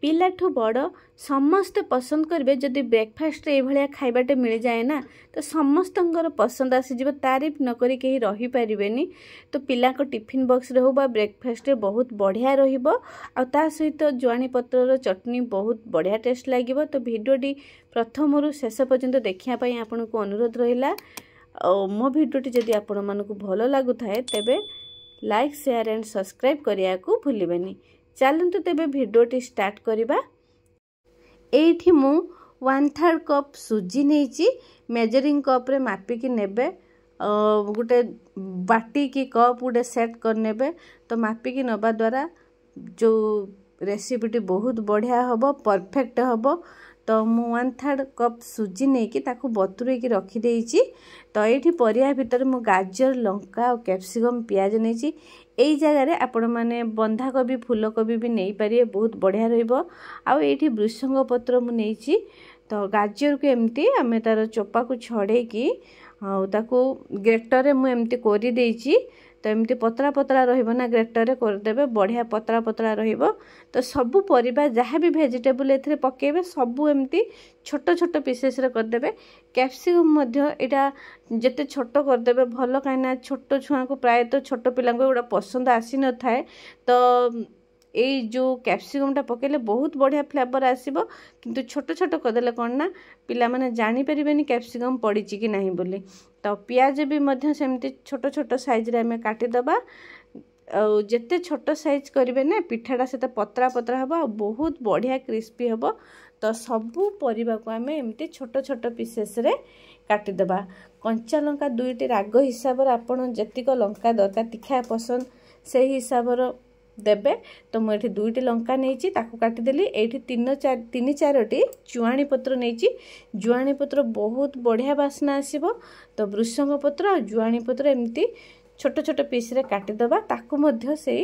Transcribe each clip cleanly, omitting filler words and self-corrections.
पिलाठू बड़ समस्ते पसंद करेंगे जदि ब्रेकफास्ट ये खाइबाटे मिल जाए ना तो समस्त पसंद आसीज तारीफ नक कहीं रहीपारे। तो पिला टिफिन बॉक्स रे हो बा ब्रेकफास्ट रे बहुत बढ़िया रहिबो आ ता सहित जुआनी पत्रर चटनी बहुत बढ़िया टेस्ट लगे। तो भिडियोटी प्रथम रु शेष पर्यंत देखिया पई आपन को अनुरोध रहिला। मो भिडियोटी जदि आपण मानकु भलो लागुथाए तेबे लाइक शेयर एंड सब्सक्राइब करिया को भूलिबेनी। चलतु तेबे भिडियोटी स्टार्ट करिबा। एठी मु 1/3 कप सुजी नेची मेजरिंग कप रे मापिकी नेबे। गोटे बाटी की कप गोटे सेट कर नेबे। तो मापिकी नबा द्वारा जो रेसिपीटी बहुत बढ़िया हबो परफेक्ट हबो। तो मु 1/3 कप सुजी नेकी ताकू बतुरे की रखी देइची। तो एठी परिया भितर मु गाजर लंका और कैप्सिकम प्याज नेची। एई जगह रे आपण माने बंधा कोबी फूल कोबी भी नहीं पारिए बहुत बढ़िया रहिबो। आ एठी वृषंग पत्र मु नेची। तो गाजर को एमती आमे तार चोपा को छड़े की ताकू ग्रेटर रे मु एमती कोरी देइची। तो एमती पतला पतला रहिबो ना ग्रेटर रे कर देबे बढ़िया पतला पतला रहिबो। तो सबु परिबा जहाँ भी वेजिटेबल एथरे पकेबे सबु एमती छोट छोट पीसेस रे कर देबे। कैप्सिकम मध्य एटा जते छोट कर देबे भलो काइना छोट छुआ को प्राय तो छोट पिला को एडा पसंद आसी न थाए। तो ये जो कैप्सिकम टा पकेले बहुत बढ़िया फ्लेवर आसीबो। किंतु छोट छोट करदेले कौन ना पिला माने जानी परिबेनी कैप्सिकम पड़ीची कि नहीं बोली। तो पियाज भी मध्य सेमती छोट छोट साइज रे हमें काटी दबा। जेते छोट साइज करिवे ना पिठाटा सेते पतला पतला हबो आ बहुत बढ़िया क्रिस्पी हबो। तो सबू परिबा को हमें एमती छोट छोट पीसेस रे काटी दबा। कंचा लंका दुईटी राग हिसाब रे आपण जतिक लंका दरकार तीखा पसंद से हिसाब रो देबे। तो मुझे दुईटी लंका नहीं ताकू काटिदेली। एठी 3-4टी जुआणी पत्र नहीं। जुआणी पत्र बहुत बढ़िया बास्ना आसीबो। तो वृषंग पत्र और जुआणी पत्र एमती छोट छोट पीस रे काटिदबा ताकू मध्य से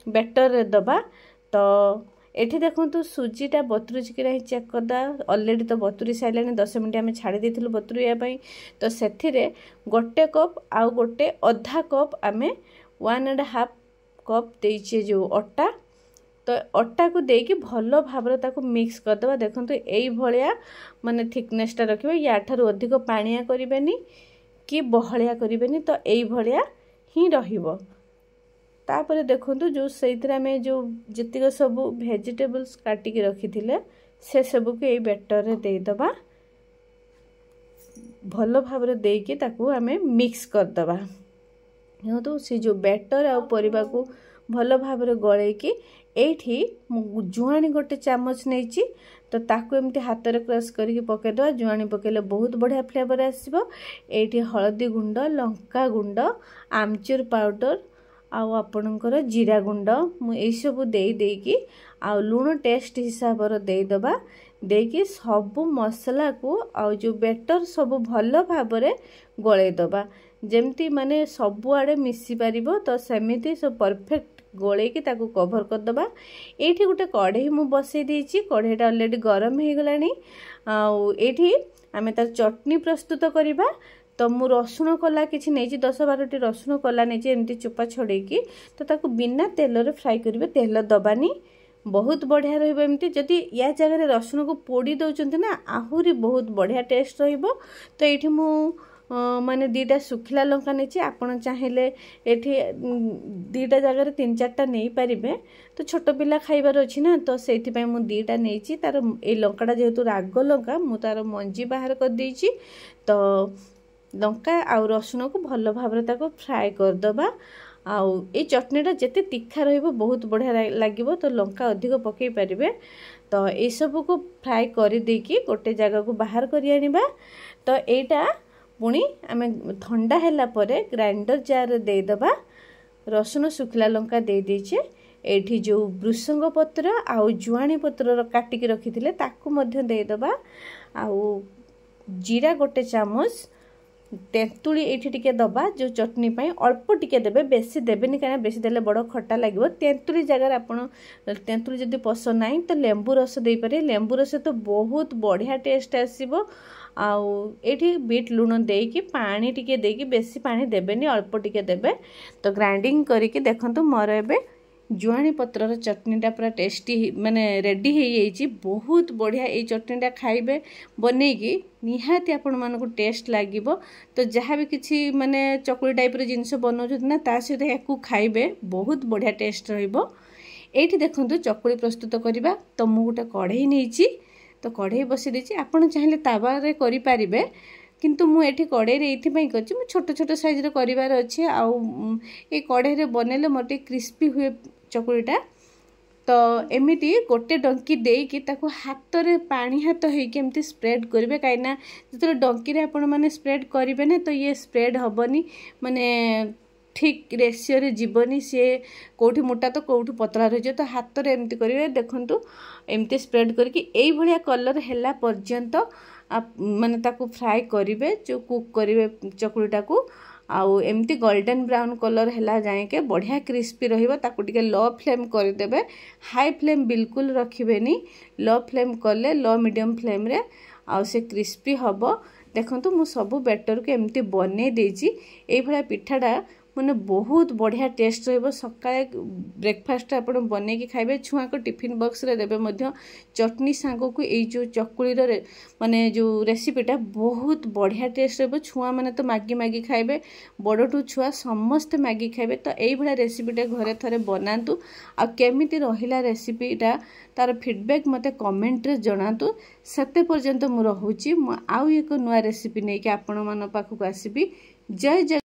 बेटर रे दबा। तो एठी देखंतु सुजीटा बतुरुची कि नहीं चेक करदा। ऑलरेडी तो बतुरी साइलानी 10 मिनिट आमे छाड़ी देथिलु बतुरिया पई। तो सेथिरे गोटे कप आउ गोटे आधा कप आमे 1.5 कप देइछे जो अटा। तो अटा को देकी भलो भाबरे ताको मिक्स कर दबा। देखंतु एई भलिया माने थिकनेस ता रखिबो। या ठारो अधिक पानिया करिबेनी कि बहलिया करिबेनी। तो एई भलिया ही रहिबो। तापरे देखंतु जो सेइतरा में जो जतिक सब वेजिटेबल्स काटी के रखी थिले से सब को एई बैटर रे देई दबा। भलो भाबरे देकी ताको हमें मिक्स कर दबा। तो से जो बैटर आ परिबा को भलो भाबरे गळे की एठी जुआणी गोटे चामच नेची। तो ताकू एमती हाथ रे क्रश करके पके दवा। जुआणी पकेले बहुत बढ़िया फ्लेवर आसीबो। एठी हळदी गुंड लंका गुंड आमचूर पाउडर आउ आपणकर जीरा गुंड मु एई सब देई देकी आउ लूण टेस्ट हिसाब रो देई दबा। देकी सब मसला को आउ जो बैटर सब भलो भाबरे गळे दबा जेमती माने सब आड़े मिसी पारिबो। तो सेमिति सब परफेक्ट गोले की ताकू कवर कर दबा। एठी गुटे कढ़ई मु बसई देइची। कढ़ईटा ऑलरेडी गरम हे गलानी। एठी आमे तार चटनी प्रस्तुत करिबा। तो मु रसुण कला किछि नेची 10-12टी रसुण कला नेची एमती चोपा छड़ेकी। तो ताकू बिना तेल रे फ्राई करिवे तेल दबानी बहुत बढ़िया रहिबो। एमती जदि या जगह रे रसुण को पोड़ी दउचंती ना आहुरी बहुत बढ़िया टेस्ट रहिबो। तो एठी मु माने 2टा सुखिला लंका नेची। आपण चाहेले एठी 2टा जगह रे 3-4टा नहीं पारिबे। तो छोट पिला खाइबार अछि ना तो सेति पय मु 2टा नेची। तार ए लंकाटा जेहेतु राग लंका मु तार मंजी बाहर कर देइची। तो लंका आ रसुण को भलो भाबरे ताको फ्राई कर दबा। आउ ए चटनीटा जेते तीखा रहिबो बहुत बढ़िया लागिबो। तो लंका अधिक पकई पारिबे। तो ए सब को फ्राई करि देकी गोटे जगह को बाहर करि आनिबा। तो एटा पुणी आमे ठंडा हैला परे ग्राइंडर जार रे दे दबा। रसुण सुखिला लंका दे देछे। एठी जो वृषंग पत्र आउ जुआणी पत्र काटिकी रखिथिले ताकू मध्य दे दबा। आउ जीरा गोटे चामच तेंतुली एठी टिके दबा। जो चटनी पई अल्प टिके देबे बेसी देबेनी काना बेसी देले बड़ खट्टा लागिवो। तेंतुली जगह आपण तेंतुली जदी पसंद नाही तो लेंबू रस देई पारे। लेंबू रस तो बहुत बढ़िया टेस्ट आसीबो। आउ एठी बीट लूण देकी पानी टिके देकी बेसी पानी देबेनी अल्प टिके देबे। तो ग्राइंडिंग करिके देखंतु मोर एबे जुआणी पत्रर चटनीटा पूरा टेस्टी माने रेडी हो जाइए बहुत बढ़िया। ये चटनीटा खाइबे बनईकी निहाती आपण मानक टेस्ट लगे। तो जहाँ भी किसी माने चकुली टाइप जिनस बनाऊँ ना ता सहित या खाइबे बहुत बढ़िया टेस्ट रहिबो। एठी देखंतु चकुली प्रस्तुत करवा। तो मु गोटे कढ़ई नहीं तो कढ़ई बसी देछि आपण चाहिले तावा रे करि पारिबे किंतु मु एठी कढ़ई रे एथि पई करछि मु छोट छोट साइज रे करिवार अछि। आ ए कढ़ई रे बनेले मोटे क्रिस्पी हुए चकुलीटा। तो एमिति गोटे डंकी देकी ताको हाथ रे पानी हाथ होइके एमती स्प्रेड करिवे काइना जतरे डंकी रे आपण माने स्प्रेड करिवे ना तो ये स्प्रेड हबनी माने ठीक रेशियो रे जीवनी सी कोठी मोटा तो कोठी पतला रही। तो हाथ रे एमती करिवे देखंतु एमती स्प्रेड करके एई भलिया कलर हैला पर्यंत माने ताको फ्राई करिवे जो कुक करिवे चकुलीटा को। आउ एमती गोल्डन ब्राउन कलर हैला जाए के बढ़िया क्रिस्पी रहिबो। ताको टिके लो फ्लेम कर देबे, हाई फ्लेम बिल्कुल रखिबेनी। लो फ्लेम कले लो मीडियम फ्लेम रे आउ से क्रिस्पी हबो। देखंतु मु सब बैटर को एमती बने देछि। एई भलिया पिठाटा माने बहुत बढ़िया टेस्ट रहिबो। सकाळे ब्रेकफास्ट आपण बने की खाइबे, छुआ को टिफिन बॉक्स रे देबे मध्य। चटनी सांगो को एई जो चकुली रे माने जो रेसिपीटा बहुत बढ़िया टेस्ट रहिबो। छुआ माने तो मागी मागी खाइबे, बड़ टू छुआ समस्त मागी खाइबे। तो एई भला रेसिपीटा घरे थरे बनातु। आ केमिति रहिला रेसिपीटा तार फीडबैक मते कमेंट रे जणातु। सते पर्यंत मु रहूची, मु आउ एक नुआ रेसिपी नै कि आपण मान पाखु आसीबी। जय जय।